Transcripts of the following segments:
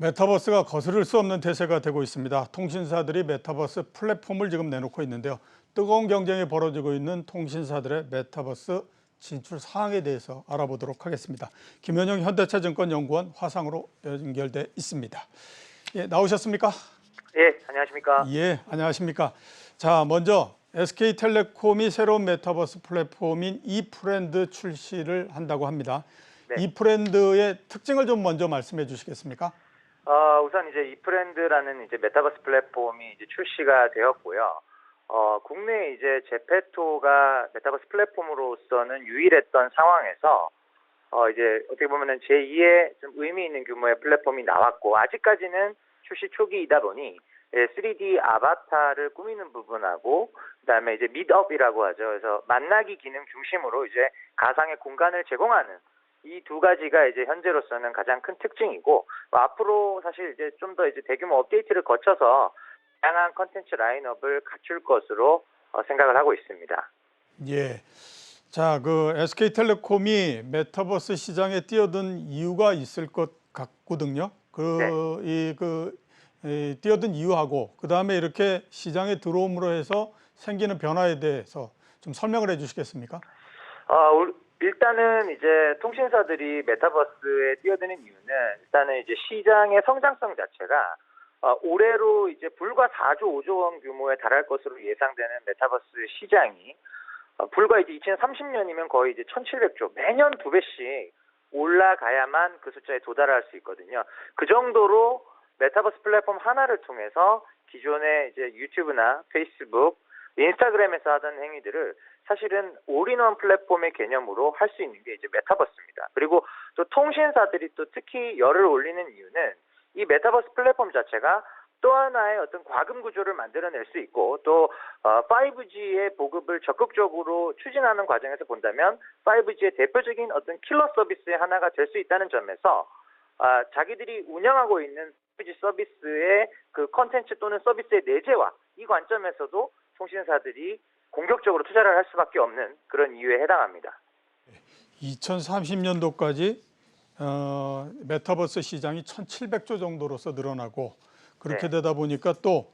메타버스가 거스를 수 없는 대세가 되고 있습니다. 통신사들이 메타버스 플랫폼을 지금 내놓고 있는데요. 뜨거운 경쟁이 벌어지고 있는 통신사들의 메타버스 진출 사항에 대해서 알아보도록 하겠습니다. 김현영 현대차증권 연구원 화상으로 연결돼 있습니다. 예, 나오셨습니까? 예, 안녕하십니까? 예, 안녕하십니까? 자, 먼저 SK텔레콤이 새로운 메타버스 플랫폼인 이프렌드 출시를 한다고 합니다. 네. 이프렌드의 특징을 좀 먼저 말씀해 주시겠습니까? 우선 이제 이프렌드라는 이제 메타버스 플랫폼이 이제 출시가 되었고요. 국내에 이제 제페토가 메타버스 플랫폼으로서는 유일했던 상황에서 이제 어떻게 보면은 제2의 좀 의미 있는 규모의 플랫폼이 나왔고, 아직까지는 출시 초기이다 보니 3D 아바타를 꾸미는 부분하고, 그다음에 이제 밋업이라고 하죠. 그래서 만나기 기능 중심으로 이제 가상의 공간을 제공하는 이 두 가지가 이제 현재로서는 가장 큰 특징이고, 앞으로 사실 이제 좀 더 이제 대규모 업데이트를 거쳐서 다양한 컨텐츠 라인업을 갖출 것으로 생각을 하고 있습니다. 예. 자, 그 SK텔레콤이 메타버스 시장에 뛰어든 이유가 있을 것 같거든요. 뛰어든 이유하고, 그 다음에 이렇게 시장에 들어옴으로 해서 생기는 변화에 대해서 좀 설명을 해주시겠습니까? 일단은 이제 통신사들이 메타버스에 뛰어드는 이유는, 일단은 이제 시장의 성장성 자체가 올해로 이제 불과 4조 5조 원 규모에 달할 것으로 예상되는 메타버스 시장이 불과 이제 2030년이면 거의 이제 1,700조, 매년 2배씩 올라가야만 그 숫자에 도달할 수 있거든요. 그 정도로 메타버스 플랫폼 하나를 통해서 기존의 이제 유튜브나 페이스북, 인스타그램에서 하던 행위들을 사실은 올인원 플랫폼의 개념으로 할 수 있는 게 이제 메타버스입니다. 그리고 또 통신사들이 또 특히 열을 올리는 이유는 이 메타버스 플랫폼 자체가 또 하나의 어떤 과금 구조를 만들어낼 수 있고, 또 5G의 보급을 적극적으로 추진하는 과정에서 본다면 5G의 대표적인 어떤 킬러 서비스의 하나가 될 수 있다는 점에서 자기들이 운영하고 있는 5G 서비스의 그 컨텐츠 또는 서비스의 내재화, 이 관점에서도 통신사들이 공격적으로 투자를 할 수밖에 없는 그런 이유에 해당합니다. 2030년도까지 메타버스 시장이 1,700조 정도로서 늘어나고, 그렇게 되다 보니까 또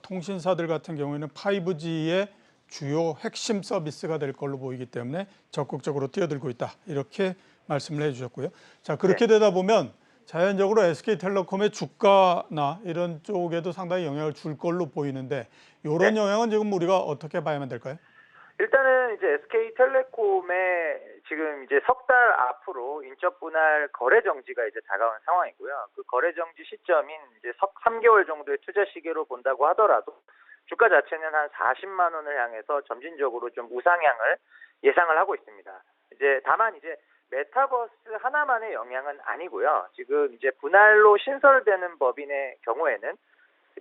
통신사들 같은 경우에는 5G의 주요 핵심 서비스가 될 걸로 보이기 때문에 적극적으로 뛰어들고 있다, 이렇게 말씀을 해주셨고요. 자, 그렇게 되다 보면 자연적으로 SK텔레콤의 주가나 이런 쪽에도 상당히 영향을 줄 걸로 보이는데, 이런 영향은 지금 우리가 어떻게 봐야만 될까요? 일단은 이제 SK텔레콤의 지금 이제 석 달 앞으로 인적 분할 거래 정지가 이제 다가온 상황이고요. 그 거래 정지 시점인 이제 3개월 정도의 투자 시기로 본다고 하더라도 주가 자체는 한 40만 원을 향해서 점진적으로 좀 우상향을 예상을 하고 있습니다. 이제 다만 이제 메타버스 하나만의 영향은 아니고요. 지금 이제 분할로 신설되는 법인의 경우에는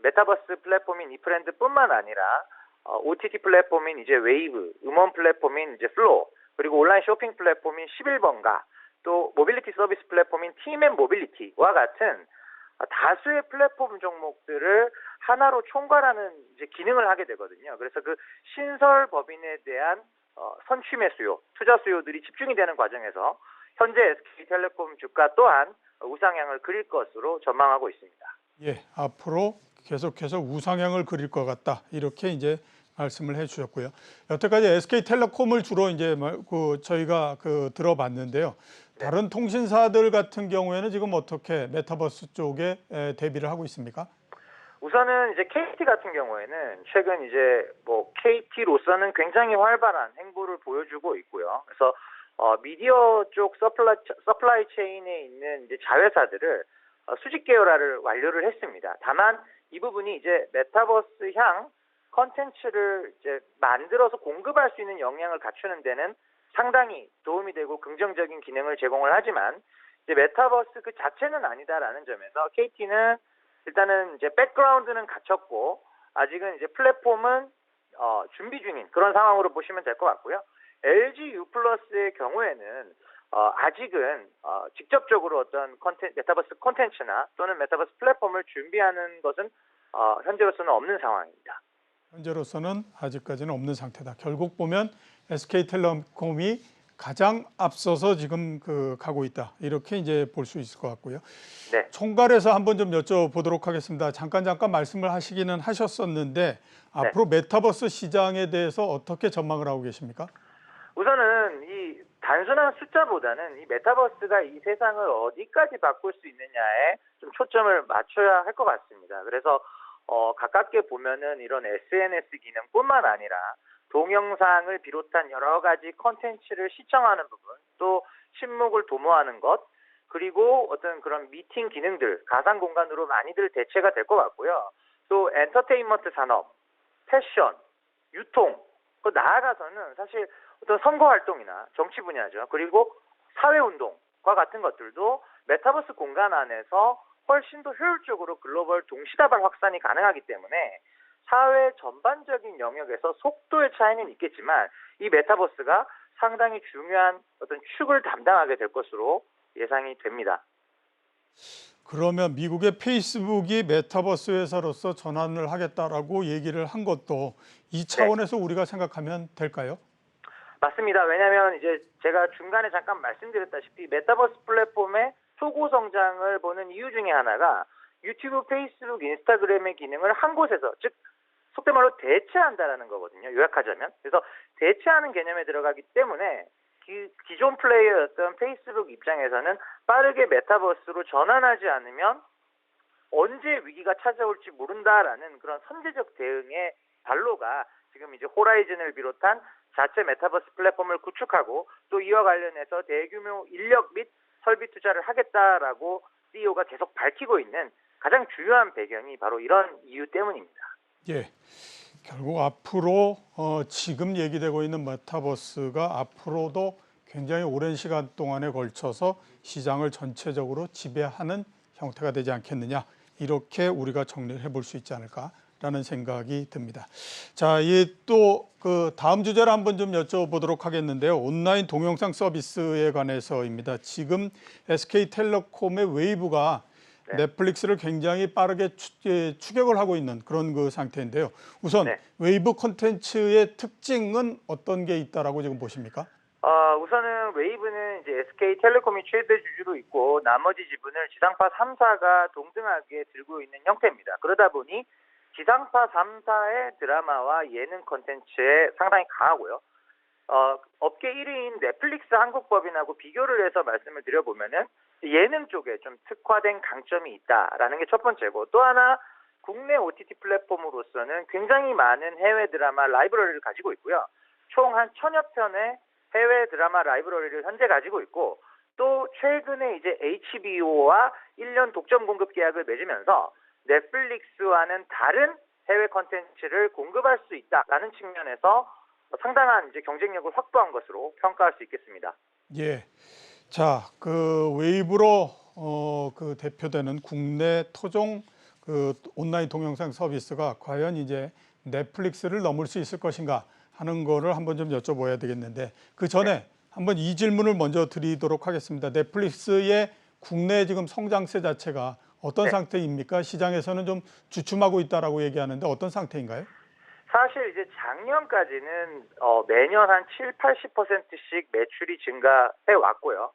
메타버스 플랫폼인 이프렌드뿐만 아니라 OTT 플랫폼인 이제 웨이브, 음원 플랫폼인 이제 플로우, 그리고 온라인 쇼핑 플랫폼인 11번가, 또 모빌리티 서비스 플랫폼인 팀앤모빌리티와 같은 다수의 플랫폼 종목들을 하나로 총괄하는 이제 기능을 하게 되거든요. 그래서 그 신설 법인에 대한 선취매 수요, 투자 수요들이 집중이 되는 과정에서 현재 SK텔레콤 주가 또한 우상향을 그릴 것으로 전망하고 있습니다. 예, 앞으로 계속해서 우상향을 그릴 것 같다, 이렇게 이제 말씀을 해주셨고요. 여태까지 SK텔레콤을 주로 이제 저희가 들어봤는데요. 다른 통신사들 같은 경우에는 지금 어떻게 메타버스 쪽에 대비를 하고 있습니까? 우선은 이제 KT 같은 경우에는 최근 이제 KT로서는 굉장히 활발한 행보를 보여주고 있고요. 그래서 미디어 쪽 서플라이 체인에 있는 이제 자회사들을 수직 계열화를 완료를 했습니다. 다만 이 부분이 이제 메타버스 향 컨텐츠를 이제 만들어서 공급할 수 있는 역량을 갖추는 데는 상당히 도움이 되고 긍정적인 기능을 제공을 하지만, 이제 메타버스 그 자체는 아니다라는 점에서 KT는 일단은 이제 백그라운드는 갖췄고, 아직은 이제 플랫폼은 준비 중인 그런 상황으로 보시면 될 것 같고요. LG U+의 경우에는 아직은 직접적으로 어떤 메타버스 콘텐츠나 또는 메타버스 플랫폼을 준비하는 것은 현재로서는 없는 상황입니다. 현재로서는 아직까지는 없는 상태다. 결국 보면 SK텔레콤이 가장 앞서서 지금 가고 있다. 이렇게 이제 볼 수 있을 것 같고요. 네. 총괄해서 한번 좀 여쭤보도록 하겠습니다. 잠깐 말씀을 하시기는 하셨었는데 앞으로 메타버스 시장에 대해서 어떻게 전망을 하고 계십니까? 우선은 이 단순한 숫자보다는 이 메타버스가 이 세상을 어디까지 바꿀 수 있느냐에 좀 초점을 맞춰야 할 것 같습니다. 그래서 가깝게 보면은 이런 SNS 기능뿐만 아니라 동영상을 비롯한 여러 가지 콘텐츠를 시청하는 부분, 또 침묵을 도모하는 것, 그리고 어떤 그런 미팅 기능들, 가상 공간으로 많이들 대체가 될 것 같고요. 또 엔터테인먼트 산업, 패션, 유통, 그 나아가서는 사실 어떤 선거 활동이나 정치 분야죠. 그리고 사회 운동과 같은 것들도 메타버스 공간 안에서 훨씬 더 효율적으로 글로벌 동시다발 확산이 가능하기 때문에 사회 전반적인 영역에서 속도의 차이는 있겠지만 이 메타버스가 상당히 중요한 어떤 축을 담당하게 될 것으로 예상이 됩니다. 그러면 미국의 페이스북이 메타버스 회사로서 전환을 하겠다라고 얘기를 한 것도 이 차원에서 우리가 생각하면 될까요? 맞습니다. 왜냐하면 이제 제가 중간에 잠깐 말씀드렸다시피 메타버스 플랫폼의 초고 성장을 보는 이유 중에 하나가 유튜브, 페이스북, 인스타그램의 기능을 한 곳에서, 즉 속된 말로 대체한다라는 거거든요. 요약하자면. 그래서 대체하는 개념에 들어가기 때문에 기존 플레이어였던 페이스북 입장에서는 빠르게 메타버스로 전환하지 않으면 언제 위기가 찾아올지 모른다라는 그런 선제적 대응의 발로가 지금 이제 호라이즌을 비롯한 자체 메타버스 플랫폼을 구축하고 또 이와 관련해서 대규모 인력 및 설비 투자를 하겠다라고 CEO가 계속 밝히고 있는 가장 중요한 배경이 바로 이런 이유 때문입니다. 예. 결국 앞으로 지금 얘기되고 있는 메타버스가 앞으로도 굉장히 오랜 시간 동안에 걸쳐서 시장을 전체적으로 지배하는 형태가 되지 않겠느냐, 이렇게 우리가 정리를 해볼 수 있지 않을까라는 생각이 듭니다. 자, 또 그 다음 주제를 한번 좀 여쭤보도록 하겠는데요. 온라인 동영상 서비스에 관해서입니다. 지금 SK텔레콤의 웨이브가 넷플릭스를 굉장히 빠르게 추격을 하고 있는 그런 그 상태인데요. 우선 웨이브 콘텐츠의 특징은 어떤 게 있다라고 지금 보십니까? 우선은 웨이브는 이제 SK텔레콤이 최대 주주로 있고 나머지 지분을 지상파 3사가 동등하게 들고 있는 형태입니다. 그러다 보니 지상파 3사의 드라마와 예능 콘텐츠에 상당히 강하고요. 업계 1위인 넷플릭스 한국법인하고 비교를 해서 말씀을 드려보면은 예능 쪽에 좀 특화된 강점이 있다라는 게 첫 번째고, 또 하나 국내 OTT 플랫폼으로서는 굉장히 많은 해외 드라마 라이브러리를 가지고 있고요. 총 한 1000여 편의 해외 드라마 라이브러리를 현재 가지고 있고, 또 최근에 이제 HBO와 1년 독점 공급 계약을 맺으면서 넷플릭스와는 다른 해외 콘텐츠를 공급할 수 있다라는 측면에서 상당한 이제 경쟁력을 확보한 것으로 평가할 수 있겠습니다. 예. 자, 그 웨이브로 그 대표되는 국내 토종 그 온라인 동영상 서비스가 과연 이제 넷플릭스를 넘을 수 있을 것인가 하는 거를 한번 좀 여쭤봐야 되겠는데, 그 전에 한번 이 질문을 먼저 드리도록 하겠습니다. 넷플릭스의 국내 지금 성장세 자체가 어떤 상태입니까? 시장에서는 좀 주춤하고 있다라고 얘기하는데 어떤 상태인가요? 사실 이제 작년까지는 매년 한 7~80%씩 매출이 증가해 왔고요.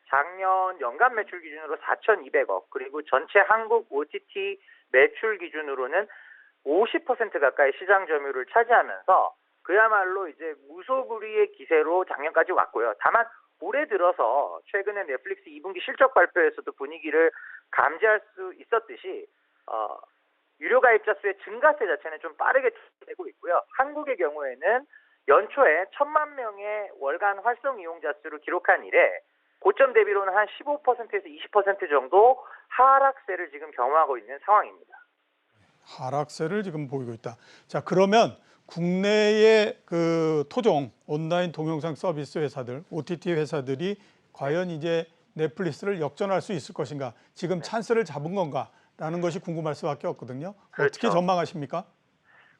작년 연간 매출 기준으로 4,200억, 그리고 전체 한국 OTT 매출 기준으로는 50% 가까이 시장 점유율을 차지하면서 그야말로 이제 무소불위의 기세로 작년까지 왔고요. 다만 올해 들어서 최근에 넷플릭스 2분기 실적 발표에서도 분위기를 감지할 수 있었듯이 유료 가입자 수의 증가세 자체는 좀 빠르게 되고 있고요. 한국의 경우에는 연초에 1,000만 명의 월간 활성 이용자 수를 기록한 이래 고점 대비로는 한 15%에서 20% 정도 하락세를 지금 경험하고 있는 상황입니다. 하락세를 지금 보이고 있다. 자, 그러면 국내의 그 토종 온라인 동영상 서비스 회사들, OTT 회사들이 과연 이제 넷플릭스를 역전할 수 있을 것인가? 지금 찬스를 잡은 건가라는 것이 궁금할 수밖에 없거든요. 그렇죠. 어떻게 전망하십니까?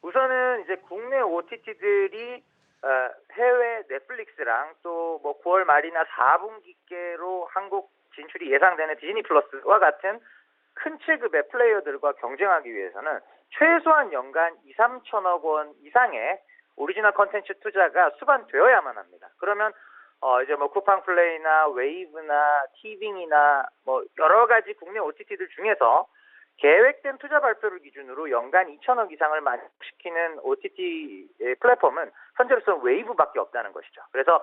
우선은 이제 국내 OTT들이 해외 넷플릭스랑 또 뭐 9월 말이나 4분기께로 한국 진출이 예상되는 디즈니 플러스와 같은 큰 체급의 플레이어들과 경쟁하기 위해서는 최소한 연간 2~3천억 원 이상의 오리지널 콘텐츠 투자가 수반되어야만 합니다. 그러면 이제 뭐 쿠팡 플레이나 웨이브나 티빙이나 뭐 여러 가지 국내 OTT들 중에서 계획된 투자 발표를 기준으로 연간 2천억 이상을 만족시키는 OTT 플랫폼은 현재로서는 웨이브밖에 없다는 것이죠. 그래서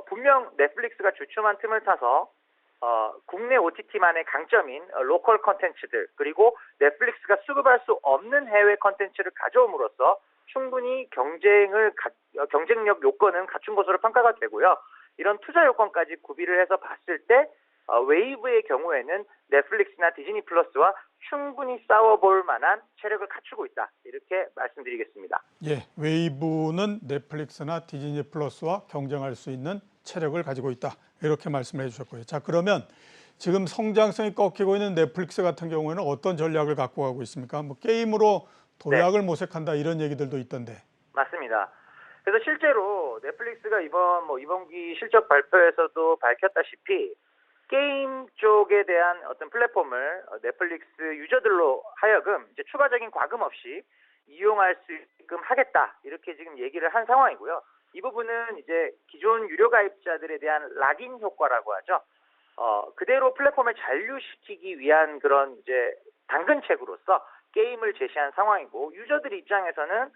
분명 넷플릭스가 주춤한 틈을 타서 국내 OTT만의 강점인 로컬 컨텐츠들 그리고 넷플릭스가 수급할 수 없는 해외 컨텐츠를 가져옴으로써 충분히 경쟁력 요건은 갖춘 것으로 평가가 되고요. 이런 투자 요건까지 구비를 해서 봤을 때 웨이브의 경우에는 넷플릭스나 디즈니 플러스와 충분히 싸워볼 만한 체력을 갖추고 있다. 이렇게 말씀드리겠습니다. 예, 웨이브는 넷플릭스나 디즈니 플러스와 경쟁할 수 있는 체력을 가지고 있다. 이렇게 말씀을 해주셨고요. 자, 그러면 지금 성장성이 꺾이고 있는 넷플릭스 같은 경우에는 어떤 전략을 갖고 가고 있습니까? 뭐 게임으로 도약을 모색한다 이런 얘기들도 있던데. 맞습니다. 그래서 실제로 넷플릭스가 이번기 실적 발표에서도 밝혔다시피 게임 쪽에 대한 어떤 플랫폼을 넷플릭스 유저들로 하여금 이제 추가적인 과금 없이 이용할 수 있게끔 하겠다 이렇게 지금 얘기를 한 상황이고요. 이 부분은 이제 기존 유료 가입자들에 대한 락인 효과라고 하죠. 그대로 플랫폼을 잔류시키기 위한 그런 이제 당근책으로서 게임을 제시한 상황이고 유저들 입장에서는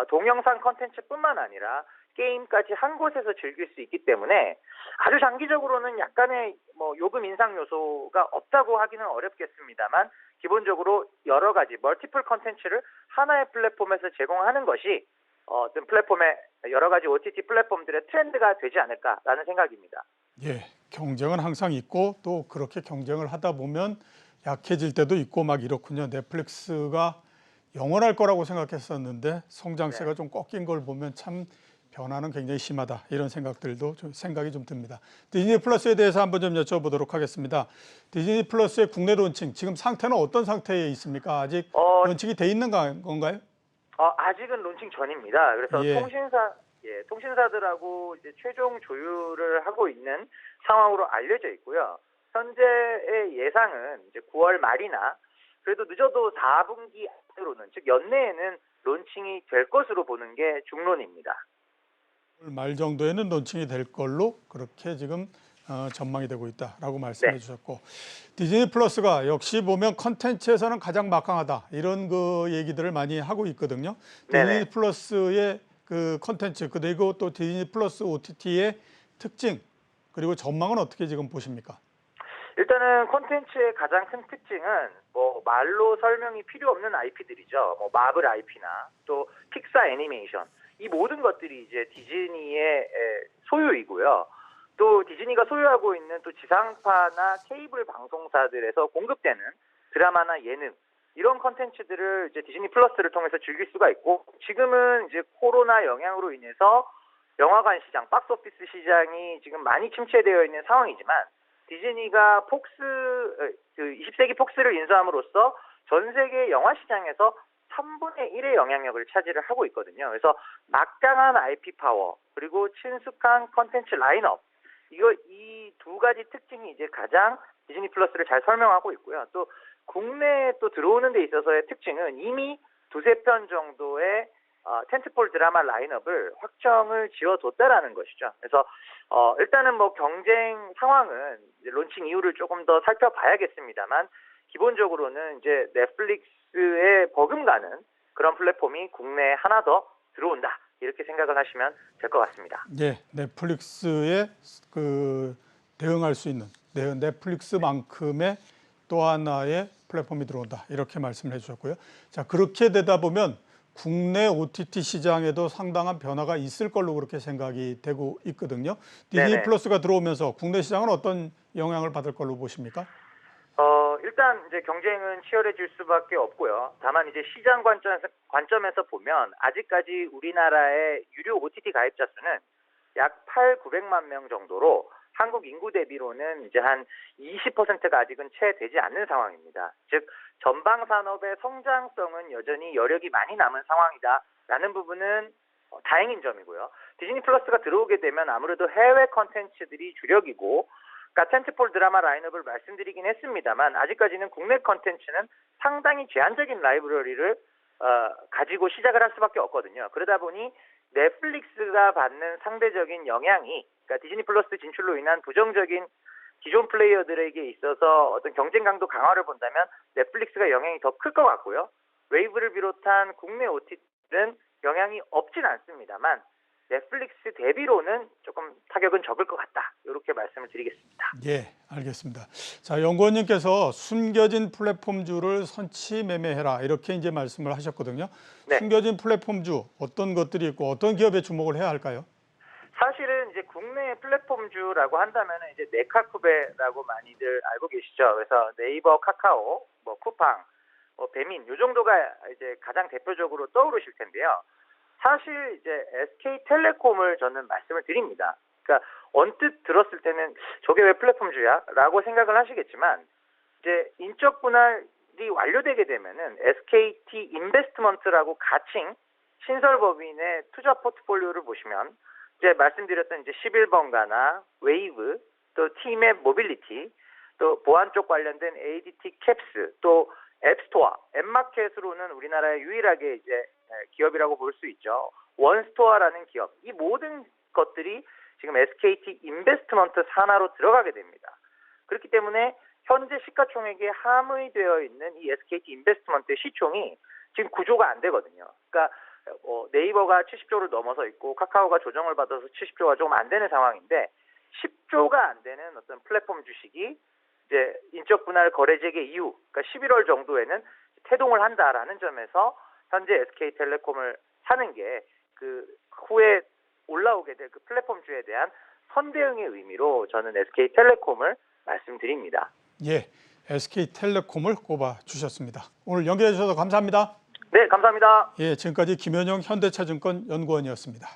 동영상 컨텐츠뿐만 아니라 게임까지 한 곳에서 즐길 수 있기 때문에 아주 장기적으로는 약간의 요금 인상 요소가 없다고 하기는 어렵겠습니다만 기본적으로 여러 가지 멀티플 컨텐츠를 하나의 플랫폼에서 제공하는 것이 어떤 플랫폼의 여러 가지 OTT 플랫폼들의 트렌드가 되지 않을까라는 생각입니다. 예, 경쟁은 항상 있고 또 그렇게 경쟁을 하다 보면 약해질 때도 있고 막 이렇군요. 넷플릭스가 영원할 거라고 생각했었는데 성장세가 좀 꺾인 걸 보면 참 변화는 굉장히 심하다 이런 생각이 좀 듭니다. 디즈니 플러스에 대해서 한번 좀 여쭤보도록 하겠습니다. 디즈니 플러스의 국내 론칭 지금 상태는 어떤 상태에 있습니까? 아직 론칭이 돼 있는 건가요? 아직은 론칭 전입니다. 그래서 예. 통신사들하고 이제 최종 조율을 하고 있는 상황으로 알려져 있고요. 현재의 예상은 이제 9월 말이나 그래도 늦어도 4분기 안으로는 즉 연내에는 론칭이 될 것으로 보는 게 중론입니다. 말 정도에는 론칭이 될 걸로 그렇게 지금 전망이 되고 있다라고 말씀해 주셨고 디즈니 플러스가 역시 보면 컨텐츠에서는 가장 막강하다 이런 그 얘기들을 많이 하고 있거든요. 디즈니 플러스의 그 컨텐츠 그리고 또 디즈니 플러스 OTT의 특징 그리고 전망은 어떻게 지금 보십니까? 일단은 콘텐츠의 가장 큰 특징은 말로 설명이 필요 없는 IP들이죠. 마블 IP나 또 픽사 애니메이션 이 모든 것들이 이제 디즈니의 소유이고요. 또 디즈니가 소유하고 있는 또 지상파나 케이블 방송사들에서 공급되는 드라마나 예능 이런 콘텐츠들을 이제 디즈니 플러스를 통해서 즐길 수가 있고 지금은 이제 코로나 영향으로 인해서 영화관 시장, 박스오피스 시장이 지금 많이 침체되어 있는 상황이지만 디즈니가 20세기 폭스를 인수함으로써 전 세계 영화 시장에서 3분의 1의 영향력을 차지를 하고 있거든요. 그래서 막강한 IP 파워 그리고 친숙한 컨텐츠 라인업 이 두 가지 특징이 이제 가장 디즈니 플러스를 잘 설명하고 있고요. 또 국내에 또 들어오는 데 있어서의 특징은 이미 두세 편 정도의 텐트폴 드라마 라인업을 확정을 지어뒀다라는 것이죠. 그래서 일단은 경쟁 상황은 이제 론칭 이후를 조금 더 살펴봐야겠습니다만 기본적으로는 이제 넷플릭스에 버금가는 그런 플랫폼이 국내에 하나 더 들어온다 이렇게 생각을 하시면 될 것 같습니다. 네, 넷플릭스에 대응할 수 있는 넷플릭스만큼의 또 하나의 플랫폼이 들어온다 이렇게 말씀을 해주셨고요. 자 그렇게 되다 보면 국내 OTT 시장에도 상당한 변화가 있을 걸로 그렇게 생각이 되고 있거든요. 디즈니 플러스가 들어오면서 국내 시장은 어떤 영향을 받을 걸로 보십니까? 일단 이제 경쟁은 치열해질 수밖에 없고요. 다만 이제 시장 관점에서 보면 아직까지 우리나라의 유료 OTT 가입자 수는 약 900만 명 정도로 한국 인구 대비로는 이제 한 20%가 아직은 채 되지 않는 상황입니다. 즉 전방 산업의 성장성은 여전히 여력이 많이 남은 상황이다라는 부분은 다행인 점이고요. 디즈니 플러스가 들어오게 되면 아무래도 해외 컨텐츠들이 주력이고 그러니까 텐트폴 드라마 라인업을 말씀드리긴 했습니다만 아직까지는 국내 컨텐츠는 상당히 제한적인 라이브러리를 가지고 시작을 할 수밖에 없거든요. 그러다 보니 넷플릭스가 받는 상대적인 영향이, 그러니까 디즈니 플러스 진출로 인한 부정적인 기존 플레이어들에게 있어서 어떤 경쟁 강도 강화를 본다면 넷플릭스가 영향이 더 클 것 같고요. 웨이브를 비롯한 국내 OTT는 영향이 없진 않습니다만 넷플릭스 대비로는 조금 타격은 적을 것 같다. 이렇게 말씀을 드리겠습니다. 예, 알겠습니다. 자, 연구원님께서 숨겨진 플랫폼주를 선취 매매해라 이렇게 이제 말씀을 하셨거든요. 네. 숨겨진 플랫폼주 어떤 것들이 있고 어떤 기업에 주목을 해야 할까요? 사실은 이제 국내 플랫폼주라고 한다면 이제 네카쿠베라고 많이들 알고 계시죠. 그래서 네이버, 카카오, 뭐 쿠팡, 배민 요 정도가 이제 가장 대표적으로 떠오르실 텐데요. 사실 이제 SK텔레콤을 저는 말씀을 드립니다. 그러니까 언뜻 들었을 때는 저게 왜 플랫폼주야라고 생각을 하시겠지만 이제 인적 분할이 완료되게 되면은 SKT 인베스트먼트라고 가칭 신설법인의 투자 포트폴리오를 보시면 이제 말씀드렸던 이제 11번가나 웨이브, 또 T맵 모빌리티, 또 보안 쪽 관련된 ADT 캡스, 또 앱스토어, 앱마켓으로는 우리나라의 유일하게 이제 기업이라고 볼 수 있죠. 원스토어라는 기업, 이 모든 것들이 지금 SKT 인베스트먼트 산하로 들어가게 됩니다. 그렇기 때문에 현재 시가총액에 함의되어 있는 이 SKT 인베스트먼트의 시총이 지금 9조가 안 되거든요. 그러니까 네이버가 70조를 넘어서 있고 카카오가 조정을 받아서 70조가 조금 안 되는 상황인데 10조가 안 되는 어떤 플랫폼 주식이 이제 인적 분할 거래 재개 이후, 그러니까 11월 정도에는 태동을 한다라는 점에서 현재 SK텔레콤을 사는 게 그 후에 올라오게 될 그 플랫폼주에 대한 선대응의 의미로 저는 SK텔레콤을 말씀드립니다. 예, SK텔레콤을 꼽아 주셨습니다. 오늘 연결해 주셔서 감사합니다. 네, 감사합니다. 예, 지금까지 김현영 현대차증권 연구원이었습니다.